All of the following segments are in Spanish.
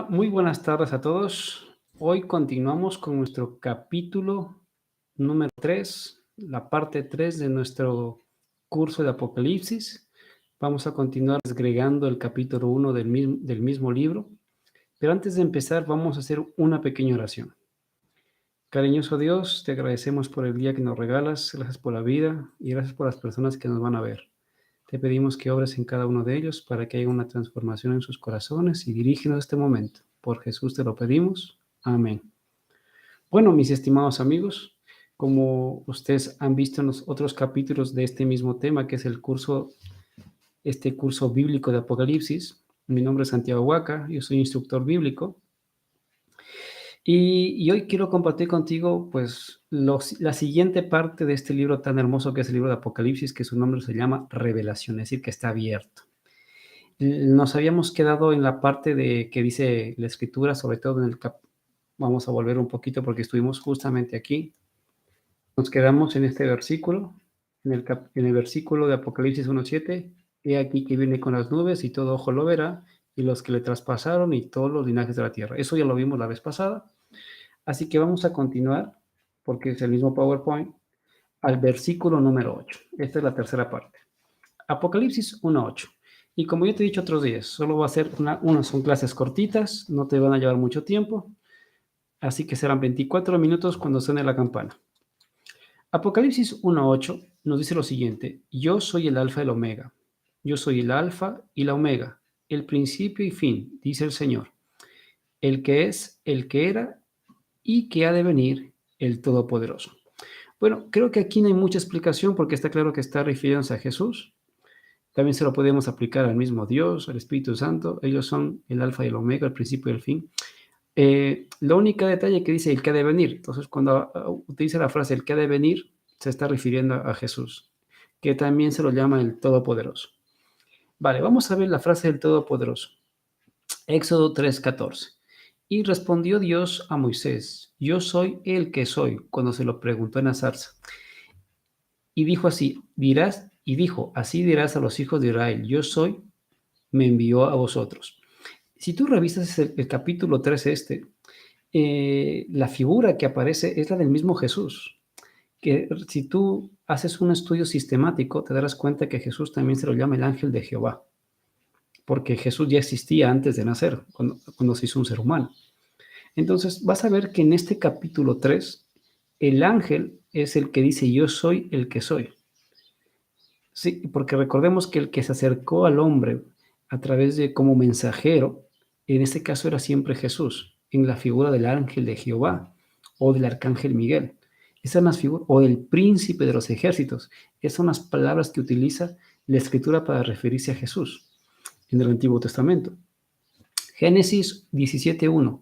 Muy buenas tardes a todos. Hoy continuamos con nuestro capítulo número 3, la parte 3 de nuestro curso de Apocalipsis. Vamos a continuar desgregando el capítulo 1 del mismo libro, pero antes de empezar vamos a hacer una pequeña oración. Cariñoso Dios, te agradecemos por el día que nos regalas, gracias por la vida y gracias por las personas que nos van a ver. Te pedimos que obres en cada uno de ellos para que haya una transformación en sus corazones y dirígenos este momento. Por Jesús te lo pedimos. Amén. Bueno, mis estimados amigos, como ustedes han visto en los otros capítulos de este mismo tema, que es este curso bíblico de Apocalipsis, mi nombre es Santiago Huaca, yo soy instructor bíblico. Y hoy quiero compartir contigo, pues, la siguiente parte de este libro tan hermoso que es el libro de Apocalipsis, que su nombre se llama Revelación, es decir, que está abierto. Nos habíamos quedado en la parte de que dice la Escritura, sobre todo en el vamos a volver un poquito porque estuvimos justamente aquí. Nos quedamos en este versículo, en el versículo de Apocalipsis 1:7. He aquí que viene con las nubes y todo ojo lo verá, y los que le traspasaron y todos los linajes de la tierra. Eso ya lo vimos la vez pasada. Así que vamos a continuar, porque es el mismo PowerPoint, al versículo número 8. Esta es la tercera parte. Apocalipsis 1:8. Y como yo te he dicho otros días, solo va a ser son clases cortitas, no te van a llevar mucho tiempo, así que serán 24 minutos cuando suene la campana. Apocalipsis 1:8 nos dice lo siguiente: yo soy el alfa y el omega, yo soy el alfa y la omega, el principio y fin, dice el Señor, el que es, el que era y que ha de venir, el Todopoderoso. Bueno, creo que aquí no hay mucha explicación porque está claro que está refiriéndose a Jesús. También se lo podemos aplicar al mismo Dios, al Espíritu Santo. Ellos son el alfa y el omega, el principio y el fin. Lo único detalle que dice el que ha de venir. Entonces, cuando utiliza la frase el que ha de venir, se está refiriendo a Jesús, que también se lo llama el Todopoderoso. Vale, vamos a ver la frase del Todopoderoso. Éxodo 3:14. Y respondió Dios a Moisés: yo soy el que soy, cuando se lo preguntó en la zarza. Y dijo así, así dirás a los hijos de Israel: yo soy, me envió a vosotros. Si tú revisas el capítulo 3 la figura que aparece es la del mismo Jesús, que si tú haces un estudio sistemático, te darás cuenta que Jesús también se lo llama el ángel de Jehová, porque Jesús ya existía antes de nacer, cuando se hizo un ser humano. Entonces, vas a ver que en este capítulo 3, el ángel es el que dice, yo soy el que soy. Sí, porque recordemos que el que se acercó al hombre a través de como mensajero, en este caso era siempre Jesús, en la figura del ángel de Jehová o del arcángel Miguel. Esas son las figuras, o del príncipe de los ejércitos. Esas son las palabras que utiliza la Escritura para referirse a Jesús en el Antiguo Testamento. Génesis 17:1.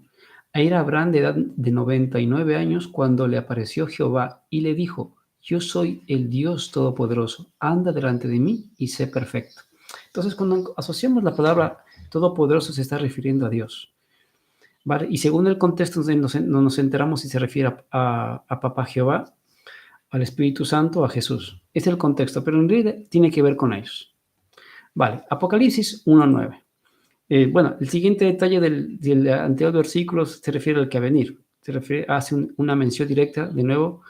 Era Abraham de edad de 99 años cuando le apareció Jehová y le dijo: yo soy el Dios Todopoderoso, anda delante de mí y sé perfecto. Entonces, cuando asociamos la palabra Todopoderoso, se está refiriendo a Dios, ¿vale? Y según el contexto, nos enteramos si se refiere a Papá Jehová, al Espíritu Santo o a Jesús. Es el contexto, pero en realidad tiene que ver con ellos. Vale, Apocalipsis 1:9. Bueno, el siguiente detalle del anterior versículo se refiere al que a venir. Hace una mención directa, de nuevo,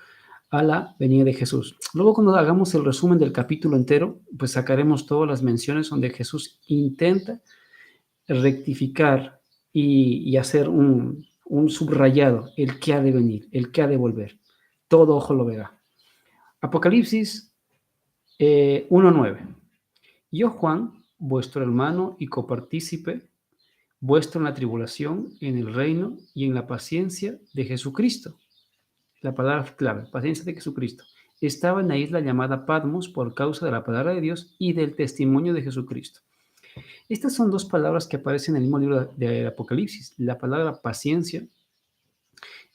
a la venida de Jesús. Luego, cuando hagamos el resumen del capítulo entero, pues sacaremos todas las menciones donde Jesús intenta rectificar y hacer un subrayado, el que ha de venir, el que ha de volver. Todo ojo lo verá. Apocalipsis 1:9. Yo, Juan, vuestro hermano y copartícipe vuestro en la tribulación, en el reino y en la paciencia de Jesucristo. La palabra clave, paciencia de Jesucristo. Estaba en la isla llamada Patmos por causa de la palabra de Dios y del testimonio de Jesucristo. Estas son dos palabras que aparecen en el mismo libro de Apocalipsis, la palabra paciencia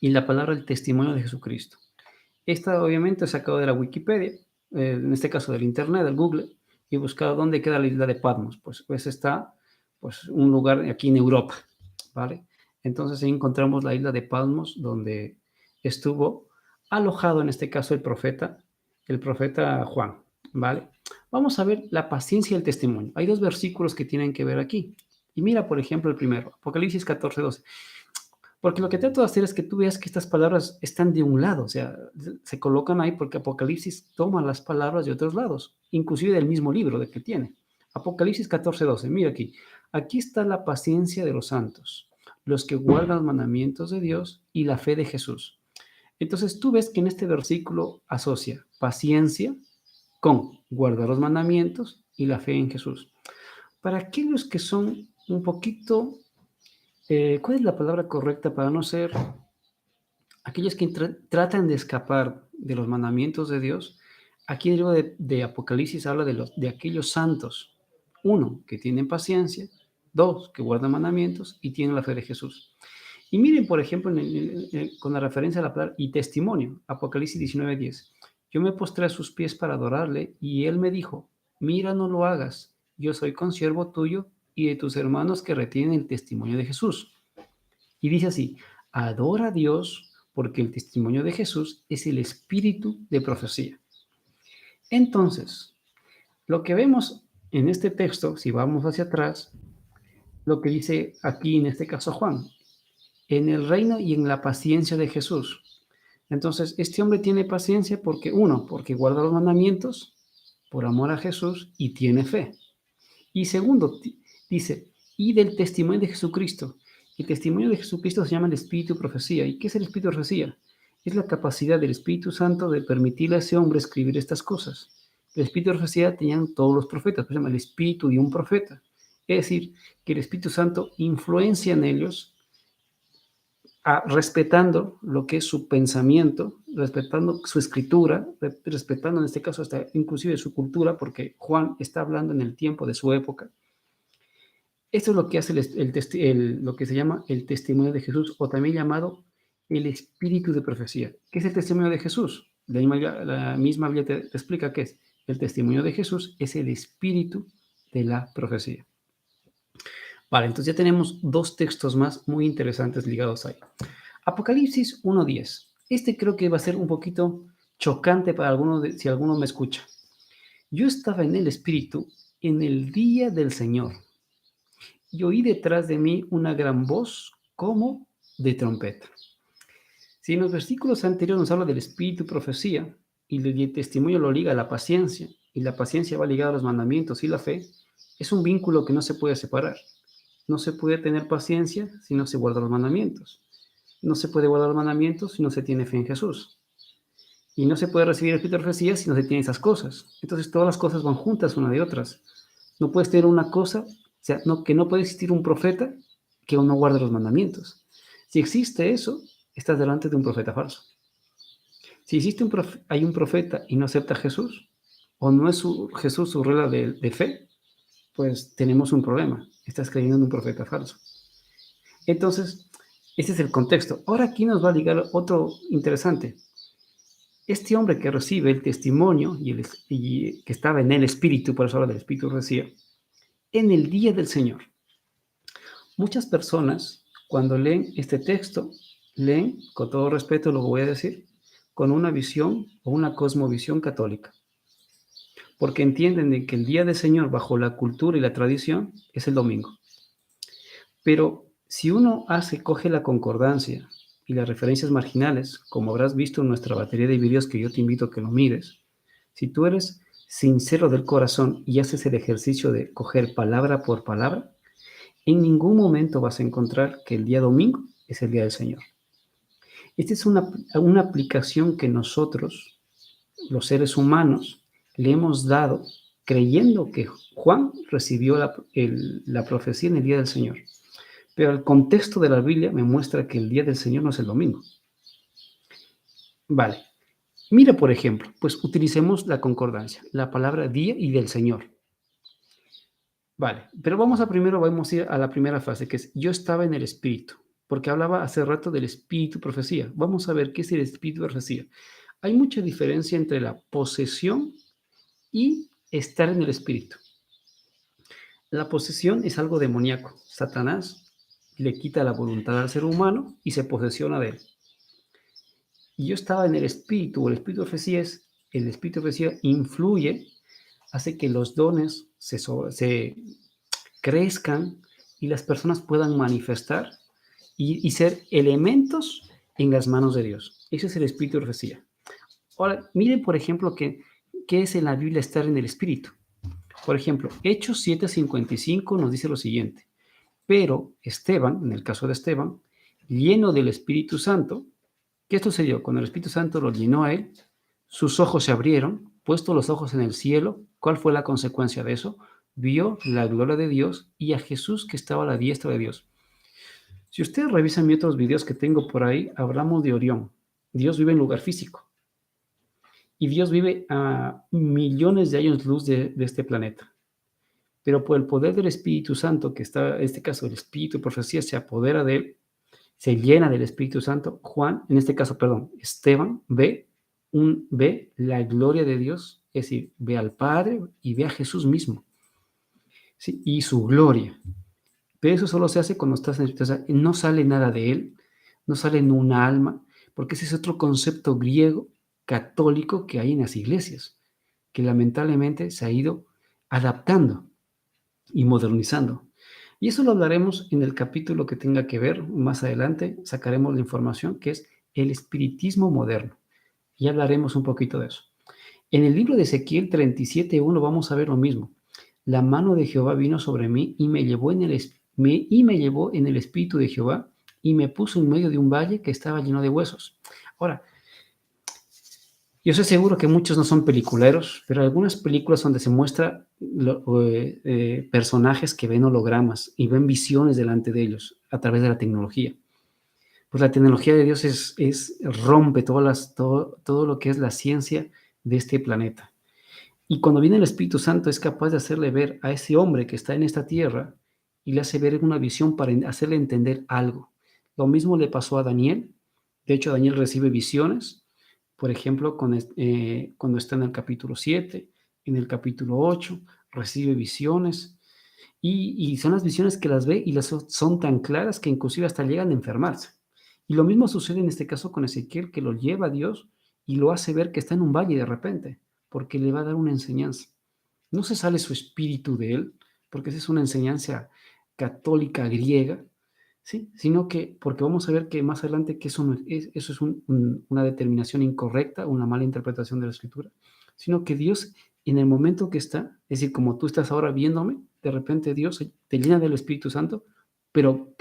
y la palabra el testimonio de Jesucristo. Esta obviamente he sacado de la Wikipedia, en este caso del Internet, del Google, y he buscado dónde queda la isla de Patmos. Pues está un lugar aquí en Europa, ¿vale? Entonces ahí encontramos la isla de Patmos, donde estuvo alojado en este caso el profeta Juan, ¿vale? Vamos a ver la paciencia y el testimonio. Hay dos versículos que tienen que ver aquí Y mira, por ejemplo, el primero, Apocalipsis 14:12. Porque lo que trato de hacer es que tú veas que estas palabras están de un lado, o sea, se colocan ahí porque Apocalipsis toma las palabras de otros lados, inclusive del mismo libro de que tiene. Apocalipsis 14:12, mira aquí. Aquí está la paciencia de los santos, los que guardan los mandamientos de Dios y la fe de Jesús. Entonces tú ves que en este versículo asocia paciencia con guardar los mandamientos y la fe en Jesús. Para aquellos que son un poquito, ¿cuál es la palabra correcta para no ser aquellos que tratan de escapar de los mandamientos de Dios? Aquí en el libro de Apocalipsis habla de aquellos santos, uno, que tienen paciencia, dos, que guardan mandamientos y tienen la fe de Jesús. Y miren, por ejemplo, con la referencia a la palabra y testimonio, Apocalipsis 19:10. Yo me postré a sus pies para adorarle y él me dijo, mira, no lo hagas, yo soy consiervo tuyo y de tus hermanos que retienen el testimonio de Jesús. Y dice así, adora a Dios porque el testimonio de Jesús es el espíritu de profecía. Entonces, lo que vemos en este texto, si vamos hacia atrás, lo que dice aquí en este caso Juan, en el reino y en la paciencia de Jesús. Entonces, este hombre tiene paciencia porque, uno, porque guarda los mandamientos por amor a Jesús y tiene fe. Y segundo, dice, y del testimonio de Jesucristo. El testimonio de Jesucristo se llama el Espíritu de Profecía. ¿Y qué es el Espíritu de Profecía? Es la capacidad del Espíritu Santo de permitirle a ese hombre escribir estas cosas. El Espíritu de Profecía tenían todos los profetas, se llama el Espíritu de un profeta. Es decir, que el Espíritu Santo influencia en ellos respetando lo que es su pensamiento, respetando su escritura, respetando en este caso hasta inclusive su cultura, porque Juan está hablando en el tiempo de su época. Esto es lo que hace lo que se llama el testimonio de Jesús, o también llamado el espíritu de profecía. ¿Qué es el testimonio de Jesús? La misma Biblia te explica qué es. El testimonio de Jesús es el espíritu de la profecía. Vale, entonces ya tenemos dos textos más muy interesantes ligados ahí. Apocalipsis 1:10. Este creo que va a ser un poquito chocante para algunos si alguno me escucha. Yo estaba en el Espíritu en el día del Señor y oí detrás de mí una gran voz como de trompeta. Si en los versículos anteriores nos habla del Espíritu y profecía y el testimonio lo liga a la paciencia y la paciencia va ligada a los mandamientos y la fe, es un vínculo que no se puede separar. No se puede tener paciencia si no se guardan los mandamientos. No se puede guardar los mandamientos si no se tiene fe en Jesús. Y no se puede recibir el Espíritu de profecía si no se tiene esas cosas. Entonces todas las cosas van juntas una de otras. No puedes tener una cosa, o sea, que no puede existir un profeta que no guarde los mandamientos. Si existe eso, estás delante de un profeta falso. Si existe hay un profeta y no acepta a Jesús, o no es Jesús su regla de fe, pues tenemos un problema. Estás creyendo en un profeta falso. Entonces, ese es el contexto. Ahora aquí nos va a ligar otro interesante. Este hombre que recibe el testimonio y que estaba en el Espíritu, por eso habla del Espíritu recibe, en el día del Señor. Muchas personas, cuando leen este texto, leen, con todo respeto lo voy a decir, con una visión o una cosmovisión católica. Porque entienden de que el día del Señor, bajo la cultura y la tradición, es el domingo. Pero si uno coge la concordancia y las referencias marginales, como habrás visto en nuestra batería de videos que yo te invito a que lo mires, si tú eres sincero del corazón y haces el ejercicio de coger palabra por palabra, en ningún momento vas a encontrar que el día domingo es el día del Señor. Esta es una aplicación que nosotros, los seres humanos, le hemos dado creyendo que Juan recibió la profecía en el día del Señor. Pero el contexto de la Biblia me muestra que el día del Señor no es el domingo. Vale. Mira, por ejemplo, pues utilicemos la concordancia, la palabra día y del Señor. Vale, pero vamos a ir a la primera fase, que es yo estaba en el Espíritu, porque hablaba hace rato del Espíritu profecía. Vamos a ver qué es el Espíritu profecía. Hay mucha diferencia entre la posesión y estar en el Espíritu. La posesión es algo demoníaco. Satanás le quita la voluntad al ser humano y se posesiona de él. Y yo estaba en el Espíritu, el Espíritu de profecía influye, hace que los dones se crezcan y las personas puedan manifestar y ser elementos en las manos de Dios. Ese es el espíritu de profecía. Ahora, miren, por ejemplo, qué es en la Biblia estar en el espíritu. Por ejemplo, Hechos 7:55 nos dice lo siguiente: pero Esteban, en el caso de Esteban, lleno del Espíritu Santo, ¿qué sucedió? Cuando el Espíritu Santo lo llenó a él, sus ojos se abrieron, puesto los ojos en el cielo. ¿Cuál fue la consecuencia de eso? Vio la gloria de Dios y a Jesús que estaba a la diestra de Dios. Si ustedes revisan mis otros videos que tengo por ahí, hablamos de Orión. Dios vive en lugar físico y Dios vive a millones de años luz de este planeta. Pero por el poder del Espíritu Santo, que está, en este caso, el Espíritu de profecía se apodera de él, se llena del Espíritu Santo. Juan, en este caso, perdón, Esteban ve la gloria de Dios, es decir, ve al Padre y ve a Jesús mismo, ¿sí? Y su gloria. Pero eso solo se hace cuando estás en el Espíritu. O sea, no sale nada de él, no sale en un alma, porque ese es otro concepto griego católico que hay en las iglesias, que lamentablemente se ha ido adaptando y modernizando. Y eso lo hablaremos en el capítulo que tenga que ver más adelante, sacaremos la información que es el espiritismo moderno. Y hablaremos un poquito de eso. En el libro de Ezequiel 37:1 vamos a ver lo mismo. La mano de Jehová vino sobre mí y me llevó en el espíritu de Jehová y me puso en medio de un valle que estaba lleno de huesos. Ahora, yo estoy seguro que muchos no son peliculeros, pero hay algunas películas donde se muestra personajes que ven hologramas y ven visiones delante de ellos a través de la tecnología. Pues la tecnología de Dios rompe todo lo que es la ciencia de este planeta. Y cuando viene el Espíritu Santo es capaz de hacerle ver a ese hombre que está en esta tierra y le hace ver una visión para hacerle entender algo. Lo mismo le pasó a Daniel. De hecho, Daniel recibe visiones, por ejemplo, cuando está en el capítulo 7, en el capítulo 8, recibe visiones. Y son las visiones que las ve y son tan claras que inclusive hasta llegan a enfermarse. Y lo mismo sucede en este caso con Ezequiel, que lo lleva a Dios y lo hace ver que está en un valle de repente, porque le va a dar una enseñanza. No se sale su espíritu de él, porque esa es una enseñanza católica griega, ¿sí? Sino que, porque vamos a ver que más adelante que eso es una determinación incorrecta, una mala interpretación de la escritura, sino que Dios en el momento que está, es decir, como tú estás ahora viéndome, de repente Dios te llena del Espíritu Santo, pero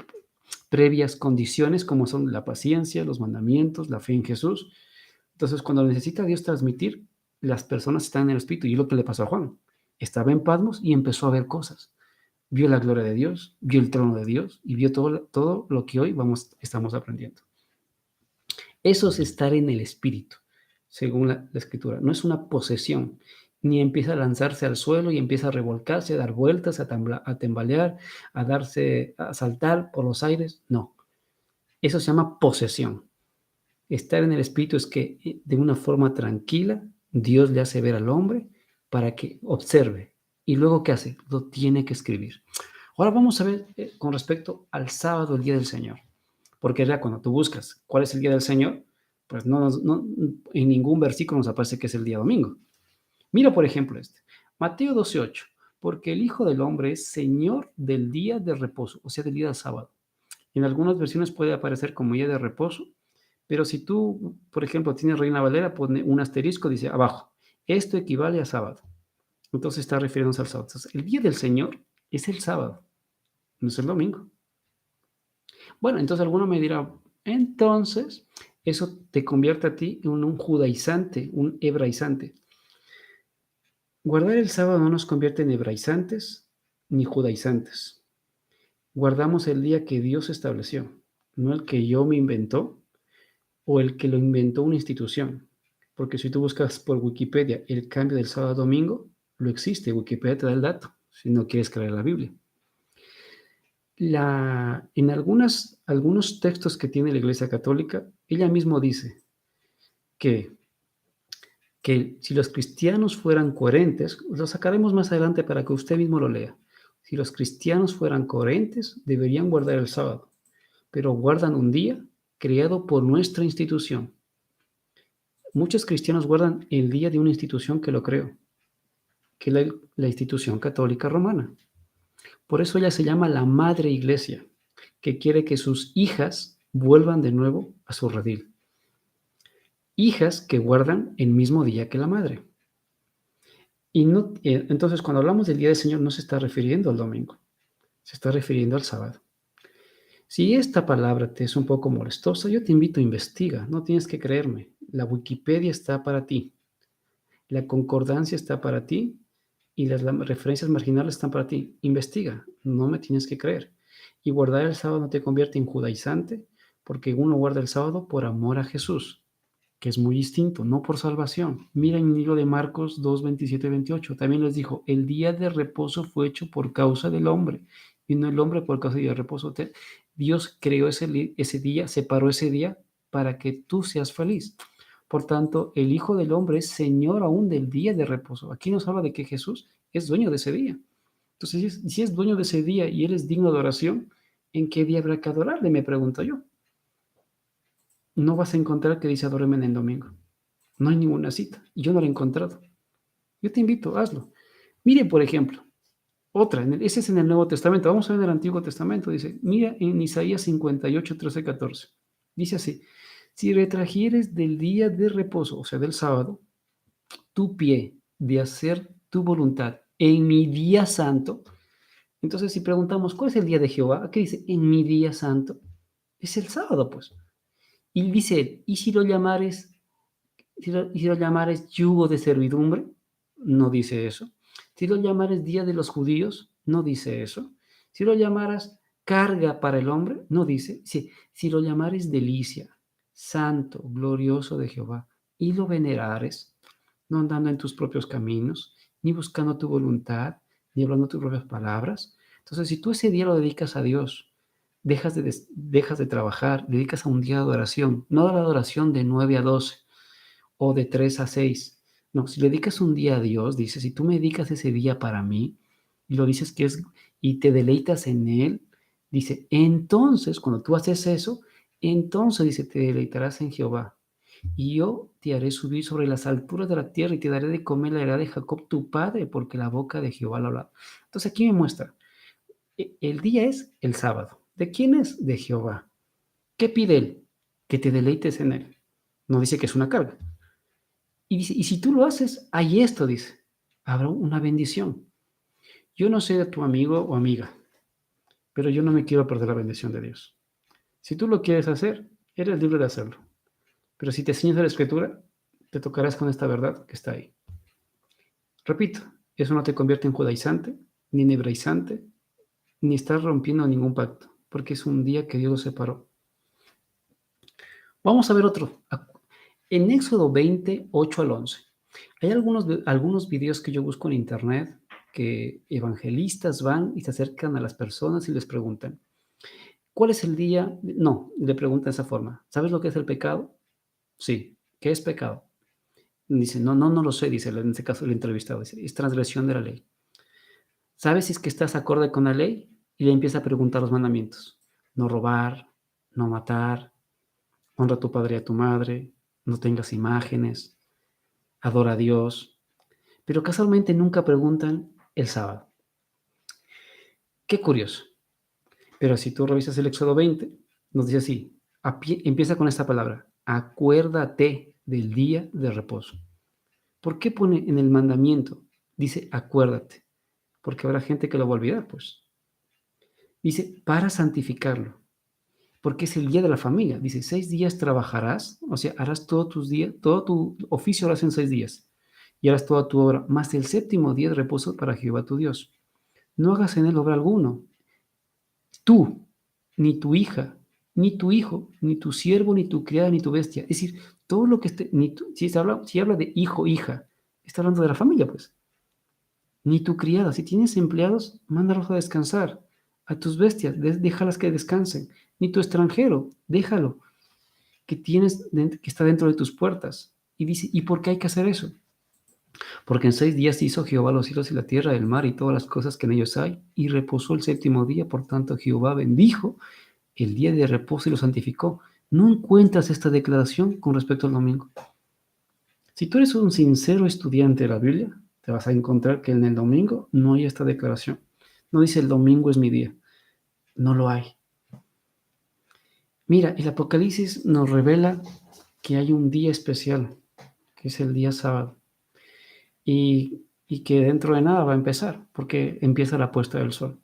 previas condiciones como son la paciencia, los mandamientos, la fe en Jesús. Entonces, cuando necesita Dios transmitir, las personas están en el Espíritu. Y es lo que le pasó a Juan. Estaba en Patmos y empezó a ver cosas. Vio la gloria de Dios, vio el trono de Dios y vio todo lo que hoy estamos aprendiendo. Eso es estar en el Espíritu, según la Escritura. No es una posesión, ni empieza a lanzarse al suelo y empieza a revolcarse, a dar vueltas, a tambalear, a saltar por los aires. No, eso se llama posesión. Estar en el Espíritu es que de una forma tranquila Dios le hace ver al hombre para que observe. ¿Y luego qué hace? Lo tiene que escribir. Ahora vamos a ver con respecto al sábado, el día del Señor. Porque ya cuando tú buscas cuál es el día del Señor, pues en ningún versículo nos aparece que es el día domingo. Mira, por ejemplo, Mateo 12:8. Porque el Hijo del Hombre es Señor del día de reposo, o sea, del día del sábado. En algunas versiones puede aparecer como día de reposo, pero si tú, por ejemplo, tienes Reina Valera, pone un asterisco, dice abajo, esto equivale a sábado. Entonces está refiriéndose al sábado. Entonces, el día del Señor es el sábado, no es el domingo. Bueno, entonces alguno me dirá, entonces eso te convierte a ti en un judaizante, un hebraizante. Guardar el sábado no nos convierte en hebraizantes ni judaizantes. Guardamos el día que Dios estableció, no el que yo me inventó o el que lo inventó una institución. Porque si tú buscas por Wikipedia el cambio del sábado a domingo, lo existe, Wikipedia te da el dato, si no quieres creer la Biblia. En algunos textos que tiene la Iglesia Católica, ella misma dice que, que si los cristianos fueran coherentes, lo sacaremos más adelante para que usted mismo lo lea. Si los cristianos fueran coherentes, deberían guardar el sábado, pero guardan un día creado por nuestra institución. Muchos cristianos guardan el día de una institución que lo creó, que es la institución católica romana. Por eso ella se llama la Madre Iglesia, que quiere que sus hijas vuelvan de nuevo a su redil. Hijas que guardan el mismo día que la madre. Y no, entonces, cuando hablamos del día del Señor, no se está refiriendo al domingo, se está refiriendo al sábado. Si esta palabra te es un poco molestosa, yo te invito a investigar, no tienes que creerme. La Wikipedia está para ti, la concordancia está para ti y las referencias marginales están para ti. Investiga, no me tienes que creer. Y guardar el sábado no te convierte en judaizante, porque uno guarda el sábado por amor a Jesús, que es muy distinto, no por salvación. Mira en el libro de Marcos 2, 27, 28, también les dijo, el día de reposo fue hecho por causa del hombre, y no el hombre por causa del día de reposo. Dios creó ese día, separó ese día para que tú seas feliz. Por tanto, el Hijo del Hombre es Señor aún del día de reposo. Aquí nos habla de que Jesús es dueño de ese día. Entonces, si es dueño de ese día y Él es digno de adoración, ¿en qué día habrá que adorarle? Me pregunto yo. No vas a encontrar que dice adóreme en el domingo. No hay ninguna cita. Y yo no la he encontrado. Yo te invito, hazlo. Mire, por ejemplo, otra, ese es en el Nuevo Testamento. Vamos a ver en el Antiguo Testamento. Dice, mira en Isaías 58, 13, 14. Dice así, si retragieres del día de reposo, o sea, del sábado, tu pie de hacer tu voluntad en mi día santo. Entonces, si preguntamos, ¿cuál es el día de Jehová? ¿Qué dice? En mi día santo. Es el sábado, pues. Y dice él, ¿y si lo llamares, y si lo llamares yugo de servidumbre? No dice eso. Si lo llamares día de los judíos, no dice eso. Si lo llamaras carga para el hombre, no dice. Si lo llamares delicia, santo, glorioso de Jehová, y lo venerares, no andando en tus propios caminos, ni buscando tu voluntad, ni hablando tus propias palabras. Entonces, si tú ese día lo dedicas a Dios, dejas de trabajar, dedicas a un día de adoración, no a la adoración de 9 a 12 o de 3 a 6. No, si le dedicas un día a Dios, dices, si tú me dedicas ese día para mí, y lo dices que es, y te deleitas en Él, dice, entonces, cuando tú haces eso, entonces, dice, te deleitarás en Jehová. Y yo te haré subir sobre las alturas de la tierra y te daré de comer la heredad de Jacob tu padre, porque la boca de Jehová lo ha hablado. Entonces aquí me muestra, el día es el sábado. ¿De quién es? De Jehová. ¿Qué pide él? Que te deleites en él. No dice que es una carga. Y dice, y si tú lo haces, hay esto, dice, habrá una bendición. Yo no sé de tu amigo o amiga, pero yo no me quiero perder la bendición de Dios. Si tú lo quieres hacer, eres libre de hacerlo. Pero si te ciñes a la escritura, te tocarás con esta verdad que está ahí. Repito, eso no te convierte en judaizante, ni en hebraizante, ni estás rompiendo ningún pacto, porque es un día que Dios lo separó. Vamos a ver otro. En Éxodo 20, 8 al 11. Hay algunos videos que yo busco en internet que evangelistas van y se acercan a las personas y les preguntan, ¿cuál es el día? No, le preguntan de esa forma, ¿sabes lo que es el pecado? Sí, ¿qué es pecado? Dice, no lo sé, dice en este caso el entrevistado, dice, es transgresión de la ley. ¿Sabes si es que estás acorde con la ley? Y le empieza a preguntar los mandamientos. No robar, no matar, honra a tu padre y a tu madre, no tengas imágenes, adora a Dios. Pero casualmente nunca preguntan el sábado. Qué curioso. Pero si tú revisas el Éxodo 20, nos dice así, empieza con esta palabra, acuérdate del día de reposo. ¿Por qué pone en el mandamiento? Dice, acuérdate, porque habrá gente que lo va a olvidar, pues. Dice, para santificarlo, porque es el día de la familia. Dice, 6 días trabajarás, o sea, harás todos tus días, todo tu oficio lo harás en 6 días, y harás toda tu obra, más el séptimo día de reposo para Jehová tu Dios. No hagas en él obra alguno, tú, ni tu hija, ni tu hijo, ni tu siervo, ni tu criada, ni tu bestia. Es decir, todo lo que esté, si habla de hijo, hija, está hablando de la familia, pues. Ni tu criada, si tienes empleados, mándalos a descansar. A tus bestias, déjalas que descansen. Ni tu extranjero, déjalo, que está dentro de tus puertas. Y dice, ¿y por qué hay que hacer eso? Porque en 6 días hizo Jehová los cielos y la tierra, el mar y todas las cosas que en ellos hay, y reposó el séptimo día. Por tanto, Jehová bendijo el día de reposo y lo santificó. No encuentras esta declaración con respecto al domingo. Si tú eres un sincero estudiante de la Biblia, te vas a encontrar que en el domingo no hay esta declaración. No dice el domingo es mi día. No lo hay. Mira, el Apocalipsis nos revela que hay un día especial, que es el día sábado, y que dentro de nada va a empezar, porque empieza la puesta del sol.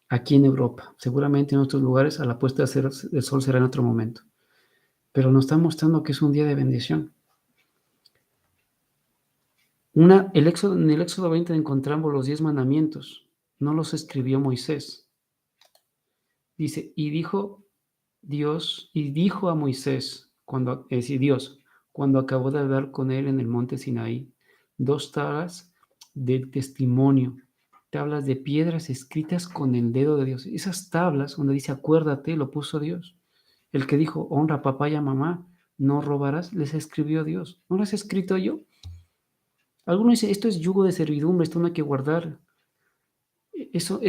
Aquí en Europa, seguramente en otros lugares a la puesta del sol será en otro momento, pero nos está mostrando que es un día de bendición. En el Éxodo 20 encontramos los 10 mandamientos, no los escribió Moisés. Dice, y dijo a Moisés, es decir, Dios, cuando acabó de hablar con él en el monte Sinaí, 2 tablas de testimonio, tablas de piedras escritas con el dedo de Dios. Esas tablas, donde dice acuérdate, lo puso Dios. El que dijo, honra a papá y a mamá, no robarás, les escribió Dios. ¿No las he escrito yo? Algunos dicen, esto es yugo de servidumbre, esto no hay que guardar. Eso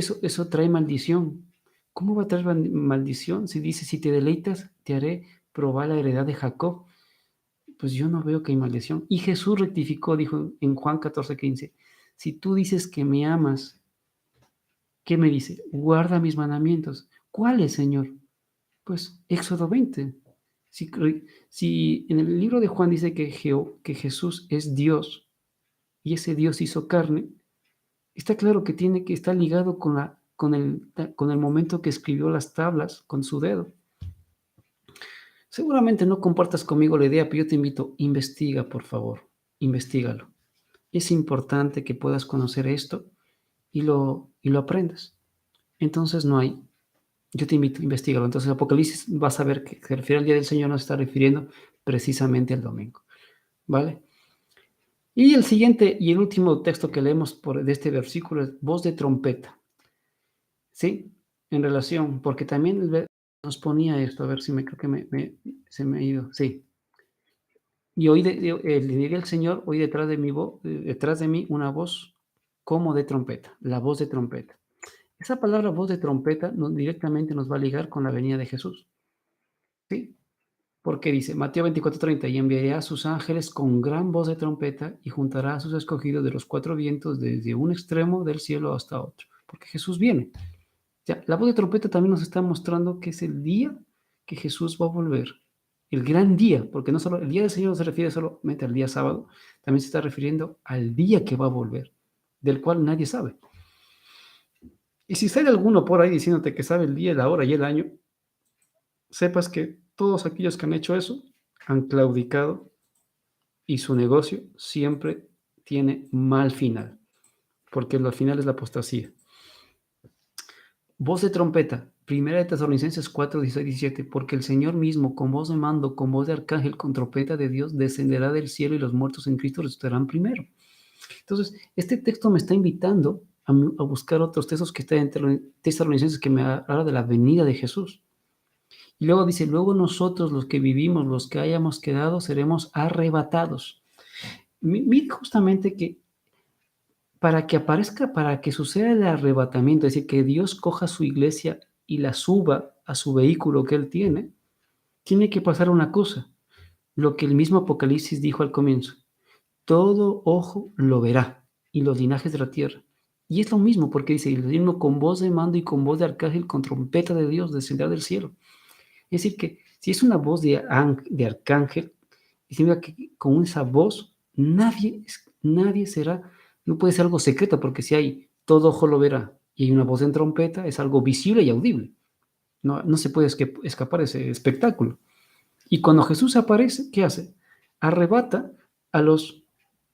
trae maldición. ¿Cómo va a traer maldición? Si dice, si te deleitas, te haré probar la heredad de Jacob. Pues yo no veo que hay maldición. Y Jesús rectificó, dijo en Juan 14:15, si tú dices que me amas, ¿qué me dice? Guarda mis mandamientos. ¿Cuáles, Señor? Pues Éxodo 20. Si en el libro de Juan dice que Jesús es Dios y ese Dios hizo carne, está claro que tiene que estar ligado con el momento que escribió las tablas con su dedo. Seguramente no compartas conmigo la idea, pero yo te invito, investiga, por favor, investígalo. Es importante que puedas conocer esto y lo aprendas. Entonces yo te invito, investígalo. Entonces Apocalipsis vas a ver que se refiere al día del Señor, no se está refiriendo precisamente al domingo, ¿vale? Y el siguiente y el último texto que leemos de este versículo es voz de trompeta. Sí, en relación, porque también nos ponía esto, a ver si creo que se me ha ido, sí. Y le diré al Señor, oí detrás de mí una voz como de trompeta, la voz de trompeta. Esa palabra voz de trompeta directamente nos va a ligar con la venida de Jesús, ¿sí? Porque dice, Mateo 24:30, y enviará a sus ángeles con gran voz de trompeta y juntará a sus escogidos de los 4 vientos desde un extremo del cielo hasta otro, porque Jesús viene. Ya, la voz de trompeta también nos está mostrando que es el día que Jesús va a volver. El gran día, porque no solo el día del Señor no se refiere solamente al día sábado, también se está refiriendo al día que va a volver, del cual nadie sabe. Y si sale alguno por ahí diciéndote que sabe el día, la hora y el año, sepas que todos aquellos que han hecho eso han claudicado y su negocio siempre tiene mal final, porque al final es la apostasía. Voz de trompeta, Primera de Tesalonicenses 4:16-17, porque el Señor mismo, con voz de mando, con voz de arcángel, con trompeta de Dios, descenderá del cielo y los muertos en Cristo resucitarán primero. Entonces, este texto me está invitando a buscar otros textos que están en Tesalonicenses que me habla de la venida de Jesús. Y luego dice, luego nosotros los que vivimos, los que hayamos quedado, seremos arrebatados. Mira justamente que para que suceda el arrebatamiento, es decir, que Dios coja su iglesia y la suba a su vehículo que Él tiene que pasar una cosa, lo que el mismo Apocalipsis dijo al comienzo, todo ojo lo verá y los linajes de la tierra. Y es lo mismo porque dice, y lo mismo con voz de mando y con voz de arcángel, con trompeta de Dios descenderá del cielo. Es decir, que si es una voz de arcángel, significa que con esa voz nadie será, no puede ser algo secreto, porque si hay todo ojo lo verá y hay una voz en trompeta, es algo visible y audible. No se puede escapar de ese espectáculo. Y cuando Jesús aparece, ¿qué hace? Arrebata a los,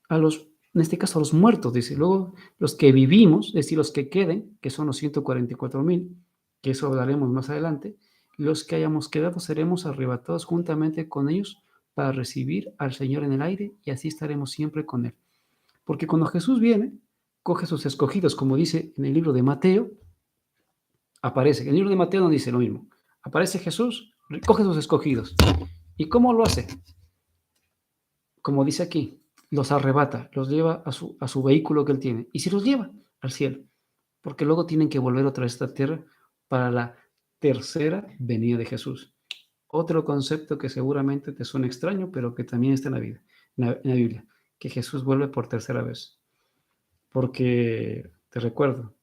en este caso a los muertos, dice. Luego, los que vivimos, es decir, los que queden, que son los 144,000, que eso hablaremos más adelante, los que hayamos quedado seremos arrebatados juntamente con ellos para recibir al Señor en el aire y así estaremos siempre con Él. Porque cuando Jesús viene, coge sus escogidos, como dice en el libro de Mateo, aparece. En el libro de Mateo no dice lo mismo. Aparece Jesús, recoge sus escogidos. ¿Y cómo lo hace? Como dice aquí, los arrebata, los lleva a su vehículo que Él tiene y se los lleva al cielo, porque luego tienen que volver otra vez a esta tierra para la tercera venida de Jesús. Otro concepto que seguramente te suena extraño, pero que también está en la Biblia, que Jesús vuelve por tercera vez. Porque, te recuerdo,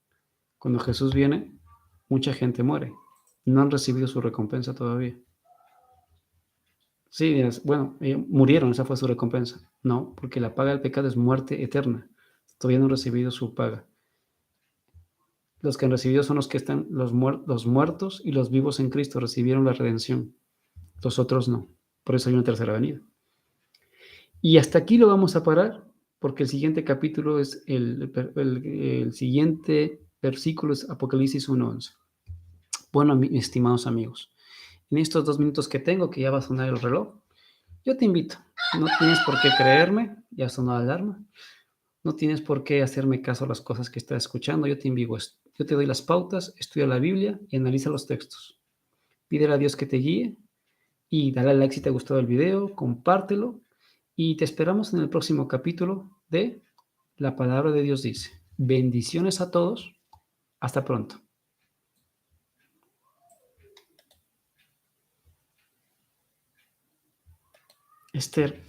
Cuando Jesús viene, mucha gente muere. No han recibido su recompensa todavía. Sí, dirás, bueno, murieron, esa fue su recompensa. No, porque la paga del pecado es muerte eterna. Todavía no han recibido su paga. Los que han recibido son los que están, los muertos y los vivos en Cristo recibieron la redención. Los otros no. Por eso hay una tercera venida. Y hasta aquí lo vamos a parar, porque el siguiente capítulo es el siguiente versículo es Apocalipsis 1:11. Bueno, estimados amigos, en estos 2 minutos que tengo, que ya va a sonar el reloj, yo te invito. No tienes por qué creerme, ya sonó la alarma. No tienes por qué hacerme caso a las cosas que estás escuchando. Yo te doy las pautas, estudia la Biblia y analiza los textos. Pídele a Dios que te guíe y dale like si te ha gustado el video, compártelo y te esperamos en el próximo capítulo de La Palabra de Dios dice. Bendiciones a todos. Hasta pronto. Esther.